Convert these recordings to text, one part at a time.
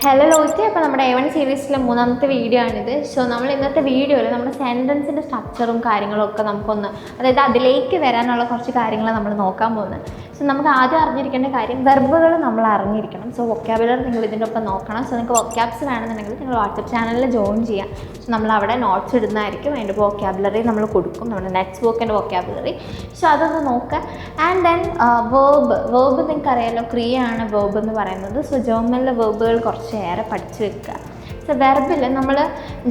Hello ലോയ്ക്ക്, അപ്പോൾ നമ്മുടെ A1 സീരീസിലെ മൂന്നാമത്തെ വീഡിയോ ആണിത്. സോ നമ്മൾ ഇന്നത്തെ വീഡിയോയിൽ നമ്മുടെ സെൻറ്റൻസിൻ്റെ സ്ട്രക്ചറും കാര്യങ്ങളും ഒക്കെ നമുക്കൊന്ന്, അതായത് അതിലേക്ക് വരാനുള്ള കുറച്ച് കാര്യങ്ങൾ നമ്മൾ നോക്കാൻ പോകുന്നത്. സോ നമുക്ക് ആദ്യം അറിഞ്ഞിരിക്കേണ്ട കാര്യം വെർബുകൾ നമ്മൾ അറിഞ്ഞിരിക്കണം. സോ വൊക്കാബുലറി നിങ്ങൾ ഇതിൻ്റെ ഒപ്പം നോക്കണം. സോ നിങ്ങൾക്ക് വൊക്കാബ്സ് വേണമെന്നുണ്ടെങ്കിൽ നിങ്ങൾ വാട്സപ്പ് ചാനലിൽ ജോയിൻ ചെയ്യാം. സോ നമ്മൾ അവിടെ നോട്ട്സ് ഇടുന്നതായിരിക്കും. അതിൻ്റെ വൊക്കാബുലറി നമ്മൾ കൊടുക്കും, നമ്മുടെ നെക്സ്റ്റ് ബുക്കിൻ്റെ വൊക്കാബുലറി. സോ അതൊന്ന് നോക്കുക. ആൻഡ് ദെൻ വേർബ് നിങ്ങൾക്ക് അറിയാമല്ലോ, ക്രിയയാണ് വേർബ് എന്ന് പറയുന്നത്. സോ ജർമ്മനിലെ വേർബുകൾ കുറച്ചേറെ പഠിച്ചു വെക്കുക. സോ വെർബിൽ നമ്മൾ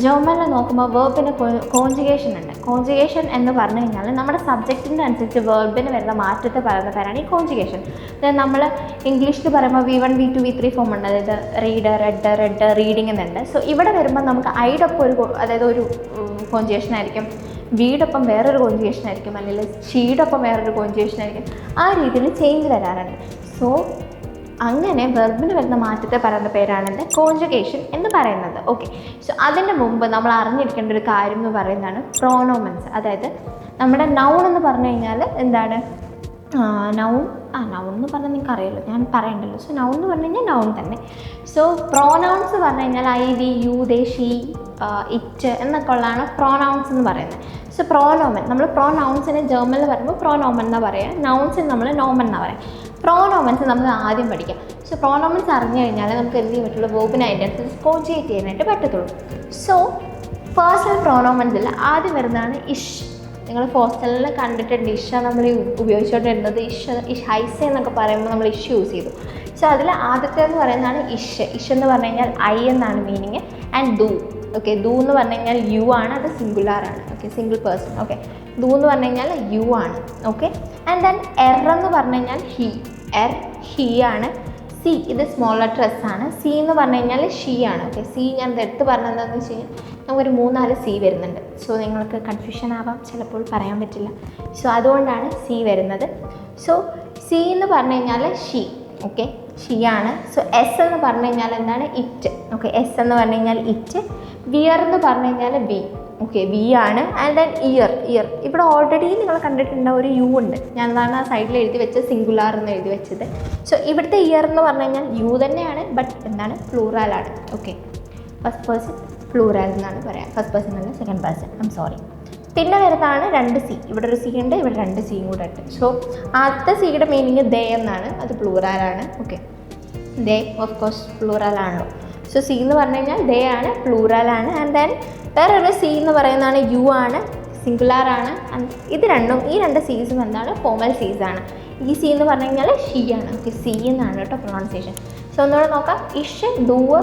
ജർമ്മനിൽ നോക്കുമ്പോൾ വേർബിന് കോൺജുഗേഷൻ ഉണ്ട്. കോൺജുഗേഷൻ എന്ന് പറഞ്ഞു കഴിഞ്ഞാൽ നമ്മുടെ സബ്ജക്റ്റിൻ്റെ അനുസരിച്ച് വേർബിന് വരുന്ന മാറ്റത്തെ പറയുന്ന പേരാണ് ഈ കോൺജുഗേഷൻ. അതായത് നമ്മൾ ഇംഗ്ലീഷിൽ പറയുമ്പോൾ V1 V2 V3 ഫോം ഉണ്ട്. അതായത് റീഡ്, റെഡ്, റീഡിങ് എന്നുണ്ട്. സോ ഇവിടെ വരുമ്പോൾ നമുക്ക് ഐഡൊപ്പം ഒരു കോൺജുഗേഷൻ ആയിരിക്കും, വീടൊപ്പം വേറൊരു കോൺജുഗേഷൻ ആയിരിക്കും, അല്ലെങ്കിൽ ഷീടൊപ്പം വേറൊരു കോൺജുഗേഷൻ ആയിരിക്കും. ആ രീതിയിൽ ചേഞ്ച് വരാറുണ്ട്. സോ അങ്ങനെ വെർബിന് വരുന്ന മാറ്റത്തെ പറയുന്ന പേരാണ് കോൺജുഗേഷൻ എന്ന് പറയുന്നത്. ഓക്കെ, സോ അതിൻ്റെ മുമ്പ് നമ്മൾ അറിഞ്ഞിരിക്കേണ്ട ഒരു കാര്യം എന്ന് പറയുന്നതാണ് പ്രോനോമൻസ്. അതായത് നമ്മുടെ നൗൺ എന്ന് പറഞ്ഞു കഴിഞ്ഞാൽ എന്താണ്? നൗൺ എന്ന് പറഞ്ഞാൽ നിങ്ങൾക്ക് അറിയാമല്ലോ, ഞാൻ പറയണ്ടല്ലോ. സോ നൗൺ എന്ന് പറഞ്ഞു കഴിഞ്ഞാൽ നൗൺ തന്നെ. സോ പ്രോനൗൺസ് പറഞ്ഞു കഴിഞ്ഞാൽ I, we, you, they, she, it എന്നൊക്കെ ഉള്ളതാണ് പ്രോനൗൺസ് എന്ന് പറയുന്നത്. സോ പ്രോനോമൻ, നമ്മൾ പ്രോനൗൺസിന് ജർമ്മനിൽ പറയുമ്പോൾ പ്രോനോമൻ എന്നാണ് പറയുക, നൗൺസിന് നമ്മൾ നോമൻ എന്നാണ് പറയുക. പ്രോനോമൻസ് നമുക്ക് ആദ്യം പഠിക്കാം. സോ പ്രോനോമൻസ് അറിഞ്ഞു കഴിഞ്ഞാൽ നമുക്ക് എന്ത് ചെയ്യാൻ പറ്റുള്ളൂ? വേർബിന് അതിനനുസരിച്ച് കോൺജുഗേറ്റ് ചെയ്യാനായിട്ട് പറ്റത്തുള്ളൂ. സോ പേഴ്സണൽ പ്രോനോമൻസിൽ ആദ്യം വരുന്നതാണ് ഇഷ്. നിങ്ങൾ ഹോസ്റ്റലിൽ കണ്ടിട്ടുണ്ട്, ഇഷ നമ്മൾ ഉപയോഗിച്ചുകൊണ്ടിരുന്നത്. ഇഷ് ഹൈസ എന്നൊക്കെ പറയുമ്പോൾ നമ്മൾ ഇഷ് യൂസ് ചെയ്തു. സോ അതിൽ ആദ്യത്തെ എന്ന് പറയുന്നതാണ് ഇഷ്. ഇഷ് എന്ന് പറഞ്ഞു കഴിഞ്ഞാൽ I എന്നാണ് മീനിങ്. ആൻഡ് ദു. ഓക്കെ, ദു എന്ന് പറഞ്ഞു കഴിഞ്ഞാൽ യു ആണ്, അത് സിംഗുലാറാണ്. Okay, single person. ഓക്കെ, ദു എന്ന് പറഞ്ഞു കഴിഞ്ഞാൽ യു ആണ്. ഓക്കെ, ആൻഡ് ദെൻ എന്ന് പറഞ്ഞു കഴിഞ്ഞാൽ ഹി ആണ്. സി, ഇത് സ്മോൾ ലെറ്റർ S ആണ്. സി എന്ന് പറഞ്ഞു കഴിഞ്ഞാൽ ഷീ ആണ്. ഓക്കെ, സി ഞാൻ എടുത്ത് പറഞ്ഞത് എന്താണെന്ന് വെച്ച് കഴിഞ്ഞാൽ നമുക്കൊരു 3-4 സി വരുന്നുണ്ട്. സോ നിങ്ങൾക്ക് കൺഫ്യൂഷൻ ആവാം, ചിലപ്പോൾ പറയാൻ പറ്റില്ല. സോ അതുകൊണ്ടാണ് സി വരുന്നത്. സോ സി എന്ന് പറഞ്ഞു കഴിഞ്ഞാൽ ഷീ. ഓക്കെ, ഷീ ആണ്. സോ എസ് എന്ന് പറഞ്ഞു കഴിഞ്ഞാൽ എന്താണ്? ഇറ്റ്. ഓക്കെ, എസ് എന്ന് പറഞ്ഞു കഴിഞ്ഞാൽ ഇറ്റ്. വിയർ എന്ന് പറഞ്ഞു കഴിഞ്ഞാൽ വി. ഓക്കെ, വി ആണ്. And then year. ഇവിടെ ഓൾറെഡി നിങ്ങൾ കണ്ടിട്ടുണ്ട ഒരു യു ഉണ്ട്. ഞാൻ എന്താണ് ആ സൈഡിൽ എഴുതി വെച്ചത്? സിംഗുലാർ എന്ന് എഴുതി വെച്ചത്. സോ ഇവിടുത്തെ ഇയർ എന്ന് പറഞ്ഞു കഴിഞ്ഞാൽ യു തന്നെയാണ്, ബട്ട് എന്താണ്? പ്ലൂറാലാണ്. ഓക്കെ, ഫസ്റ്റ് പേഴ്സൺ പ്ലൂറൽ എന്നാണ് പറയാം. ഫസ്റ്റ് പേഴ്സൺ അല്ല, സെക്കൻഡ് പേഴ്സൺ. I'm sorry. പിന്നെ വരുന്നതാണ് 2 സി. ഇവിടെ ഒരു സി ഉണ്ട്, ഇവിടെ 2 സിയും കൂടെ ഉണ്ട്. സോ ആദ്യത്തെ സിയുടെ മീനിങ് ദേ എന്നാണ്, അത് പ്ലൂറലാണ്. ഓക്കെ, ദേ ഓഫ് കോഴ്സ് പ്ലൂറലാണല്ലോ. സോ സി എന്ന് പറഞ്ഞു കഴിഞ്ഞാൽ ദേ ആണ്, പ്ലൂറലാണ്. ആൻഡ് ദെൻ വേറൊരു സി എന്ന് പറയുന്നതാണ് യു ആണ്, സിംഗുലാറാണ്. ഇത് രണ്ടും, ഈ 2 സീസും എന്താണ്? ഫോമൽ സീസ് ആണ്. ഈ സി എന്ന് പറഞ്ഞു കഴിഞ്ഞാൽ ഷീ ആണ്. ഓക്കെ, സി എന്നാണ് കേട്ടോ പ്രൊണൗൺസിയേഷൻ. സോ ഒന്നുകൂടെ നോക്കാം. ഇഷ്, ഡൂവ്,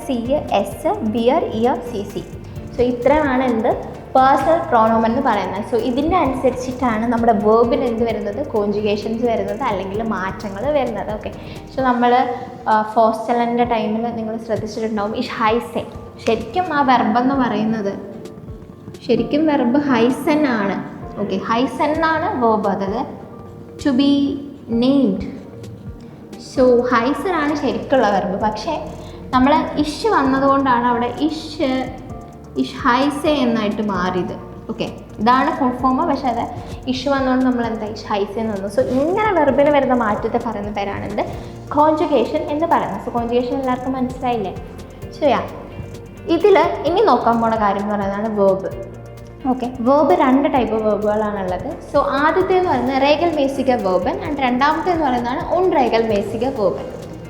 സി, എസ്, ബിയർ, ഇയർ, സി. സോ ഇത്രയാണ് എന്ത്? പേഴ്സണൽ പ്രോനോമൻ എന്ന് പറയുന്നത്. സോ ഇതിൻ്റെ അനുസരിച്ചിട്ടാണ് നമ്മുടെ വേർബിന് എന്ത് വരുന്നത്? കോൺജുഗേഷൻസ് വരുന്നത്, അല്ലെങ്കിൽ മാറ്റങ്ങൾ വരുന്നത്. ഓക്കെ, സോ നമ്മൾ ഹോസ്റ്റലിൻ്റെ ടൈമിൽ നിങ്ങൾ ശ്രദ്ധിച്ചിട്ടുണ്ടാവും ഇഷ് ഹൈസെ. ശരിക്കും ആ വെർബെന്ന് പറയുന്നത് ശരിക്കും വെർബ് ഹൈസൻ ആണ്. ഓക്കെ, ഹൈസൻ ആണ് വേർബ്, അതായത് ടു ബി നെയിംഡ്. സോ ഹൈസൻ ആണ് ശരിക്കുള്ള വെർബ്. പക്ഷേ നമ്മൾ ഇഷ് വന്നതുകൊണ്ടാണ് അവിടെ ഇഷ് ഹൈസെ എന്നായിട്ട് മാറിയത്. ഓക്കെ, ഇതാണ് ഫുൾ ഫോം. പക്ഷേ അത് ഇഷ് വന്നുകൊണ്ട് നമ്മൾ എന്താ ഇഷ് ഹൈസെ എന്ന് വന്നു. സോ ഇങ്ങനെ വെർബിന് വരുന്ന മാറ്റത്തെ പറയുന്ന പേരാണ് എന്ത്? കോൺജുഗേഷൻ എന്ന് പറയുന്നത്. സോ കോൺജുഗേഷൻ എല്ലാവർക്കും മനസ്സിലായില്ലേ? സോ ഇതിൽ ഇനി നോക്കാൻ പോണ കാര്യം എന്ന് പറയുന്നതാണ് വേർബ്. ഓക്കെ, വേർബ് 2 ടൈപ്പ് വേർബുകളാണുള്ളത്. സോ ആദ്യത്തെ എന്ന് പറയുന്നത് റേഗൽ മേസിക വേർബൻ, ആൻഡ് രണ്ടാമത്തെ എന്ന് പറയുന്നതാണ് റേഗൽ മേസിക വേർബൻ.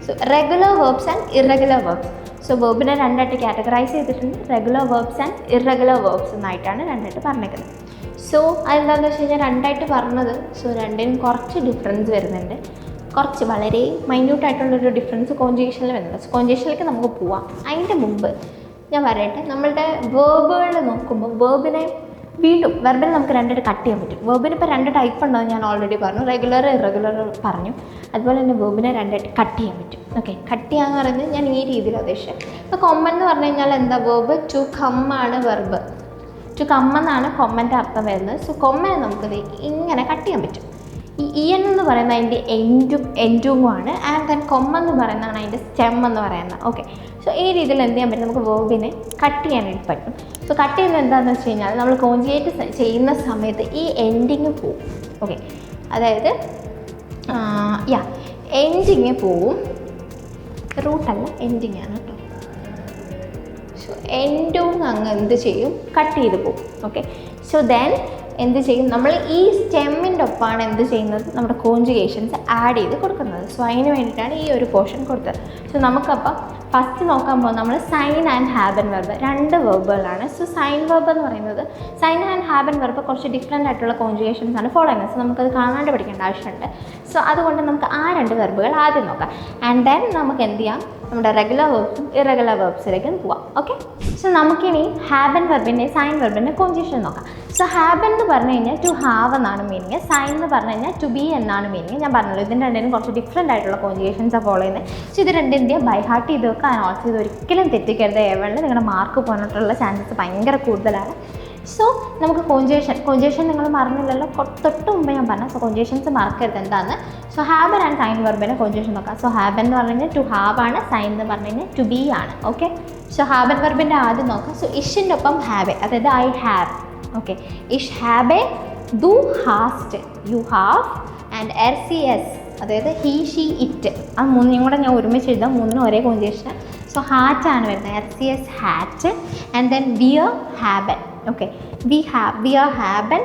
So regular verbs and irregular verbs. So വേർബിനെ 2ആയിട്ട് കാറ്റഗറൈസ് ചെയ്തിട്ടുണ്ട്. Regular verbs and irregular verbs എന്നായിട്ടാണ് 2ആയിട്ട് പറഞ്ഞിരിക്കുന്നത്. സോ അതെന്താണെന്ന് വെച്ച് കഴിഞ്ഞാൽ 2ആയിട്ട് പറഞ്ഞത്, സോ രണ്ടിനും കുറച്ച് ഡിഫറൻസ് വരുന്നുണ്ട്. കുറച്ച് വളരെ മൈന്യൂട്ടായിട്ടുള്ളൊരു ഡിഫറൻസ് കോൺജുഗേഷനിൽ വരുന്നുണ്ട്. സോ കോൺജുഗേഷനിലേക്ക് നമുക്ക് പോവാം. അതിൻ്റെ മുമ്പ് ഞാൻ പറയട്ടെ, നമ്മളുടെ വേർബുകൾ നോക്കുമ്പോൾ വേർബിനെ വീണ്ടും വെർബിനെ നമുക്ക് 2ആയിട്ട് കട്ട് ചെയ്യാൻ പറ്റും. വേർബിന് ഇപ്പോൾ 2 ടൈപ്പ് ഉണ്ടെന്ന് ഞാൻ ഓൾറെഡി പറഞ്ഞു, റെഗുലർ ഇറഗുലർ പറഞ്ഞു. അതുപോലെ തന്നെ വേർബിനെ 2ആയിട്ട് കട്ട് ചെയ്യാൻ പറ്റും. ഓക്കെ, കട്ട് ചെയ്യാന്ന് പറയുന്നത് ഞാൻ ഈ രീതിയിൽ ഉദ്ദേശിച്ചത്. ഇപ്പോൾ കൊമ്മൻ എന്ന് പറഞ്ഞു കഴിഞ്ഞാൽ എന്താ? വേർബ് ടു കം ആണ് വെർബ്. ടു കം എന്നാണ് കൊമ്മൻ്റെ അർത്ഥം വരുന്നത്. സോ കൊമ്മനെ നമുക്ക് ഇങ്ങനെ കട്ട് ചെയ്യാൻ പറ്റും. ഈ ഇയൻ എന്ന് പറയുന്നത് അതിൻ്റെ എൻഡുമാണ്. ആൻഡ് ദെൻ കൊമ്മെന്ന് പറയുന്നതാണ് അതിൻ്റെ സ്റ്റെം എന്ന് പറയുന്നത്. ഓക്കെ, സോ ഈ രീതിയിൽ എന്ത് ചെയ്യാൻ പറ്റും? നമുക്ക് വേർബിനെ കട്ട് ചെയ്യാനായിട്ട് പറ്റും. സോ കട്ട് ചെയ്യുന്നത് എന്താണെന്ന് വെച്ച് കഴിഞ്ഞാൽ നമ്മൾ കോൺജുഗേറ്റ് ചെയ്യുന്ന സമയത്ത് ഈ എൻഡിങ് പോവും. ഓക്കെ, അതായത് എൻഡിങ് പോവും. റൂട്ടല്ല, എൻഡിങ് ആണ് കേട്ടോ. സോ എൻഡും അങ്ങ് എന്ത് ചെയ്യും, കട്ട് ചെയ്ത് പോകും. ഓക്കെ, സോ ദെൻ എന്ത് ചെയ്യും, നമ്മൾ ഈ സ്റ്റെമ്മിൻ്റെ ഒപ്പമാണ് എന്ത് ചെയ്യുന്നത്, നമ്മുടെ കോഞ്ചുഗേഷൻസ് ആഡ് ചെയ്ത് കൊടുക്കുന്നത്. സോ അതിന് വേണ്ടിയിട്ടാണ് ഈ ഒരു പോർഷൻ കൊടുത്തത്. സോ നമുക്കപ്പം ഫസ്റ്റ് നോക്കാൻ പോകുന്നത് നമ്മൾ സൈൻ ആൻഡ് ഹാബൻ വെർബ്, 2 വെർബുകളാണ്. സോ സൈൻ വെർബ് എന്ന് പറയുന്നത്, സൈൻ ആൻഡ് ഹാബൻ വെർബ് കുറച്ച് ഡിഫറെൻ്റ് ആയിട്ടുള്ള കോഞ്ചുഗേഷൻസ് ആണ് ഫോളോ ചെയ്യുന്നത്. സോ നമുക്കത് കാണാണ്ട് പഠിക്കേണ്ട ആവശ്യമുണ്ട്. സോ അതുകൊണ്ട് നമുക്ക് ആ 2 വെർബുകൾ ആദ്യം നോക്കാം. ആൻഡ് ദെൻ നമുക്ക് എന്ത് ചെയ്യാം, നമ്മുടെ റെഗുലർ വെർബ്സും ഇറഗുലർ വെർബ്സിലേക്ക് പോവാം. ഓക്കെ, സോ നമുക്കിനി ഹാബൻ വെർബിൻ്റെ സൈൻ വെർബിൻ്റെ കോഞ്ചുഗേഷൻ നോക്കാം. സോ ഹാബൻ എന്ന് പറഞ്ഞു കഴിഞ്ഞാൽ ടു ഹാവ് എന്നാണ് മീനിങ്, സൈൻ എന്ന് പറഞ്ഞു കഴിഞ്ഞാൽ ടു ബി എന്നാണ് മീനിങ്. ഞാൻ പറഞ്ഞല്ലോ ഇതിൻ്റെ രണ്ടിനും കുറച്ച് ഡിഫറെൻ്റ് ആയിട്ടുള്ള കോഞ്ചുഗേഷൻസാണ് ഫോളോ ചെയ്യുന്നത്. സോ ഇത് രണ്ടിൻ്റെയും ബൈ ഹാർട്ട് ചെയ്ത് വെക്കാൻ ഓൾസോ ഇത് ഒരിക്കലും തെറ്റിക്കരുത്. എവണിൽ നിങ്ങളുടെ മാർക്ക് പോകാനായിട്ടുള്ള ചാൻസസ് ഭയങ്കര കൂടുതലാണ്. സോ നമുക്ക് കോഞ്ചുഗേഷൻ നിങ്ങൾ മറന്നില്ലല്ലോ, തൊട്ട് മുമ്പ് ഞാൻ പറഞ്ഞ. സോ കോഞ്ചുഗേഷൻസ് മറക്കരുത് എന്താണെന്ന്. സോ ഹാബൻ ആൻഡ് സൈൻ വെർബിനെ കോഞ്ചുഗേഷൻ നോക്കാം. സോ ഹാബൻ എന്ന് പറഞ്ഞു കഴിഞ്ഞാൽ ടു ഹാവ് ആണ്, സൈൻ എന്ന് പറഞ്ഞു കഴിഞ്ഞാൽ ടു ബി ആണ്. ഓക്കെ, സോ ഹാബൻ വെർബിൻ്റെ ആദ്യം നോക്കാം. സോ ഇഷിൻ്റെ ഒപ്പം ഹാവ്, അതായത് ഐ ഹാവ്. ഓക്കെ, ഇഷ് ഹാവ് എ, ദു Hearst, you have, and RCS അതായത് ഹീ ഷീ ഇറ്റ്. ആ മൂന്നിനും കൂടെ ഞാൻ ഒരുമിച്ച് എഴുതാം, മൂന്നിനും ഒരേ കോഞ്ചുഗേഷൻ. സോ ഹാറ്റ് ആണ് വരുന്നത്, RCS ഹാറ്റ്. ആൻഡ് ദെൻ വിയർ ഹാബൻ. ഓക്കെ, വിയർ ഹാബൻ,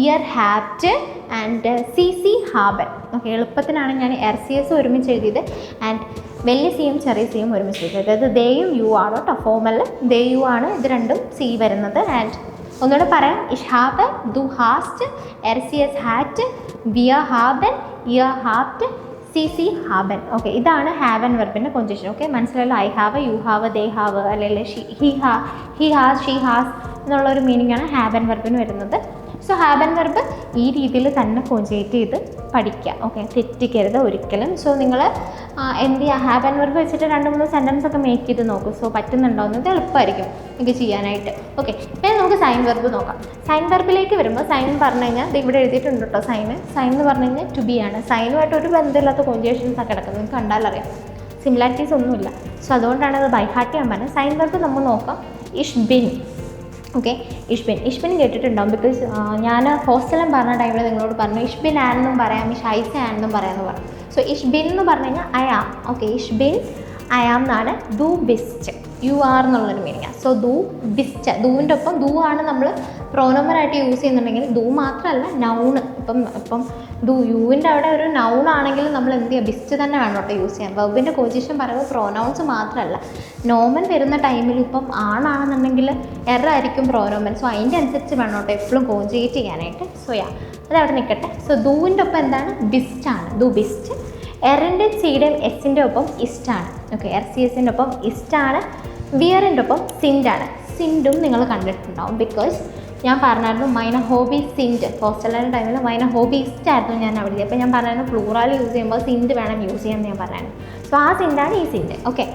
ഇയർ ഹാറ്റ്, ആൻഡ് CC ഹാബൻ. ഓക്കെ, എളുപ്പത്തിനാണ് ഞാൻ RCS ഒരുമിച്ച് എഴുതിയത് ആൻഡ് വലിയ സിയും ചെറിയ സിയും ഒരുമിച്ച് എഴുതിയത്. അതായത് ദേയും യു ആണ് കേട്ടോ, ഫോമൽ ദേ യു ആണ്, ഇത് രണ്ടും സി വരുന്നത്. ആൻഡ് ഒന്നുകൂടെ പറയാം, ഇഷ് ഹാബ്, ദു ഹാസ്റ്റ്, RCS ഹാറ്റ്, വിയർ ഹാബൻ, ഇയർ ഹാറ്റ്, CC ഹാബൻ. ഓക്കെ, ഇതാണ് ഹാവൻ വെർബിൻ്റെ കോഞ്ചുഗേഷൻ. ഓക്കെ, മനസ്സിലായല്ലോ. I have, you have, they have, അല്ലെങ്കിൽ ഹി ഹാസ്, ഷീ ഹാസ് എന്നുള്ളൊരു മീനിങ്ങാണ് ഹാബൻ വെർബിന് വരുന്നത്. സോ ഹാബൻ വെർബ് ഈ രീതിയിൽ തന്നെ കോഞ്ചുഗേറ്റ് ചെയ്ത് പഠിക്കുക. ഓക്കെ, തെറ്റിക്കരുത് ഒരിക്കലും. സോ നിങ്ങൾ എന്ത് ചെയ്യുക, ഹാബൻ വെർബ് വെച്ചിട്ട് 2-3 സെൻറ്റൻസ് ഒക്കെ മേക്ക് ചെയ്ത് നോക്കും. സോ പറ്റുന്നുണ്ടോ എന്നത് എളുപ്പമായിരിക്കും എനിക്ക് ചെയ്യാനായിട്ട്. ഓക്കെ, പിന്നെ നമുക്ക് സൈൻ വെർബ് നോക്കാം. സൈൻ വെർബിലേക്ക് വരുമ്പോൾ സൈൻ പറഞ്ഞു കഴിഞ്ഞാൽ ഇവിടെ എഴുതിയിട്ടുണ്ട് കേട്ടോ, സൈൻ എന്ന് പറഞ്ഞു കഴിഞ്ഞാൽ ടു ബി ആണ്. സൈനുമായിട്ട് ഒരു ബന്ധമില്ലാത്ത കോഞ്ചുഗേഷൻസ് ഒക്കെ കിടക്കുന്നത്, നിങ്ങൾക്ക് കണ്ടാലറിയാം, സിമിലാരിറ്റീസ് ഒന്നുമില്ല. സോ അതുകൊണ്ടാണ് അത് ബൈ ഹാർട്ട് ചെയ്യാൻ പറഞ്ഞത്. സൈൻ വെർബ് നമ്മൾ നോക്കാം. ഇഷ് ബിൻ. ഓക്കെ, ഇഷ്ബിൻ കേട്ടിട്ടുണ്ടാവും. ബിക്കോസ് ഞാൻ ഹോസ്റ്റലിൽ പറഞ്ഞ ടൈമിൽ നിങ്ങളോട് പറഞ്ഞു ഇഷ്ബിൻ ആണെന്നും പറയാം, ഐസ ആണെന്നും പറയാമെന്ന് പറഞ്ഞു. സോ ഇഷ്ബിൻ എന്ന് പറഞ്ഞു കഴിഞ്ഞാൽ ഐ ആം. ഓക്കെ, ഇഷ്ബിൻ ഐ ആം എന്നാണ്. ദു ബിസ്റ്റ്, യു ആർ എന്നുള്ളൊരു മീനിങ്ങാണ്. സോ ദു ബിസ്റ്റ്, ദൂവിൻ്റെ ഒപ്പം ദു ആണ് നമ്മൾ പ്രോനോമനായിട്ട് യൂസ് ചെയ്യുന്നുണ്ടെങ്കിൽ, ദു മാത്രമല്ല നൗണ്. ഇപ്പം ദു യുവിൻ്റെ അവിടെ ഒരു നൗൺ ആണെങ്കിൽ നമ്മൾ എന്ത് ചെയ്യുക, ബിസ്റ്റ് തന്നെ വേണം കേട്ടോ യൂസ് ചെയ്യാൻ. വെർബിൻ്റെ കോഞ്ചുഗേഷൻ പറയുമ്പോൾ പ്രോനൗൺസ് മാത്രമല്ല, നോമൻ വരുന്ന ടൈമിൽ ഇപ്പം ആണാണെന്നുണ്ടെങ്കിൽ ആയിരിക്കും പ്രോനോമൻ. സോ അതിൻ്റെ അനുസരിച്ച് വേണം കേട്ടോ എപ്പോഴും കോഞ്ചുഗേറ്റ് ചെയ്യാനായിട്ട്. സോ അതവിടെ നിൽക്കട്ടെ. സോ ദൂവിൻ്റെ ഒപ്പം എന്താണ്, ബിസ്റ്റാണ്, ദു ബിസ്റ്റ്. എറിൻ്റെ സിയുടെയും എസിൻ്റെ ഒപ്പം ഇസ്റ്റാണ്. ഓക്കെ, RCSൻ്റെ ഒപ്പം ഇസ്റ്റാണ്. വിയറിൻ്റെ ഒപ്പം സിൻഡാണ്. സിൻഡും നിങ്ങൾ കണ്ടിട്ടുണ്ടാവും, ബിക്കോസ് ഞാൻ പറഞ്ഞായിരുന്നു മൈന ഹോബി സിൻഡ്. ഹോസ്റ്റലിൻ്റെ ടൈമിൽ മൈന ഹോബി ഇസ്റ്റായിരുന്നു ഞാൻ അവിടെ. അപ്പോൾ ഞാൻ പറഞ്ഞായിരുന്നു പ്ലൂറാൽ യൂസ് ചെയ്യുമ്പോൾ സിൻഡ് വേണം യൂസ് ചെയ്യാമെന്ന് ഞാൻ പറഞ്ഞായിരുന്നു. സോ ആ സിൻഡാണ് ഈ സിൻഡ്. ഓക്കെ,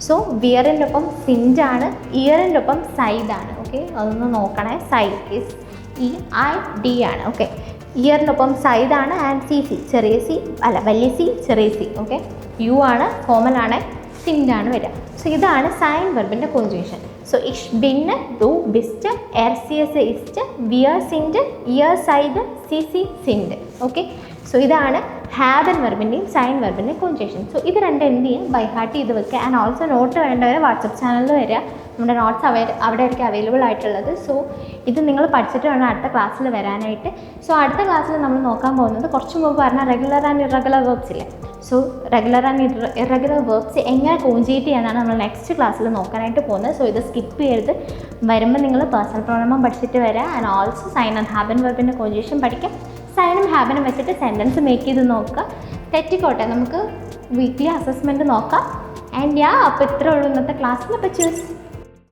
സോ വിയറിൻ്റെ ഒപ്പം സിൻഡാണ്, ഇയറിൻ്റെ ഒപ്പം സൈഡാണ്. ഓക്കെ, അതൊന്ന് നോക്കണേ. സൈഡ് ഇസ് EID ആണ്. ഓക്കെ, ഇയറിനൊപ്പം സൈഡാണ്. ആൻഡ് CC ചെറിയ സി അല്ല വലിയ സി ചെറിയ സി. ഓക്കെ, യു ആണ്, ഫോമലാണ്, സിൻഡാണ് വരിക. സോ ഇതാണ് സൈൻ വെർബിൻ്റെ കോഞ്ചുഗേഷൻ. സോ ഇഷ് ബിൻ, ദു ബിസ്റ്റ്, RCS ഇസ്റ്റ്, വിയർ സിൻഡ്, ഇയർ സൈഡ്, CC സിൻഡ്. ഓക്കെ, സോ ഇതാണ് ഹാബൻ വെർബിൻ്റെയും സൈൻ വെർബിൻ്റെയും കോഞ്ചുഗേഷൻ. സോ ഇത് രണ്ടും എന്ത് ചെയ്യും, ബൈ ഹാർട്ട് ചെയ്ത് വെക്കുക. ആൻഡ് ഓൾസോ നോട്ട് വേണ്ടവരെ വാട്സപ്പ് ചാനലിൽ വരിക, നമ്മുടെ നോട്ട്സ് അവിടെ ആയിരിക്കും അവൈലബിൾ ആയിട്ടുള്ളത്. സോ ഇത് നിങ്ങൾ പഠിച്ചിട്ട് വേണം അടുത്ത ക്ലാസ്സിൽ വരാനായിട്ട്. സോ അടുത്ത ക്ലാസ്സിൽ നമ്മൾ നോക്കാൻ പോകുന്നത് കുറച്ച് മുമ്പ് പറഞ്ഞാൽ റെഗുലർ ആൻഡ് ഇറഗുലർ വെർബ്സ് ഇല്ലേ. So regular and irregular verbs എങ്ങനെ കോഞ്ചുഗേറ്റ് ചെയ്യാനാണ് നമ്മൾ നെക്സ്റ്റ് ക്ലാസ്സിൽ നോക്കാനായിട്ട് പോകുന്നത്. സോ ഇത് സ്കിപ്പ് ചെയ്യരുത്. വരുമ്പോൾ നിങ്ങൾ പേഴ്സണൽ പ്രോണമം പഠിച്ചിട്ട് വരാം. ആൻഡ് ഓൾസോ സൈൻ ആൻഡ് ഹാബൻ വെർബിൻ്റെ കോഞ്ചുഗേഷൻ പഠിക്കാം. സൈനും ഹാബനും വെച്ചിട്ട് സെൻറ്റൻസ് മേക്ക് ചെയ്ത് നോക്കുക. തെറ്റിക്കോട്ടെ, നമുക്ക് വീക്ക്ലി അസസ്മെൻറ്റ് നോക്കാം. ആൻഡ് അപ്പോൾ ഇത്രേ ഉള്ളൂ ഇന്നത്തെ ക്ലാസ്സിൽ. അപ്പോൾ ചൂസ്.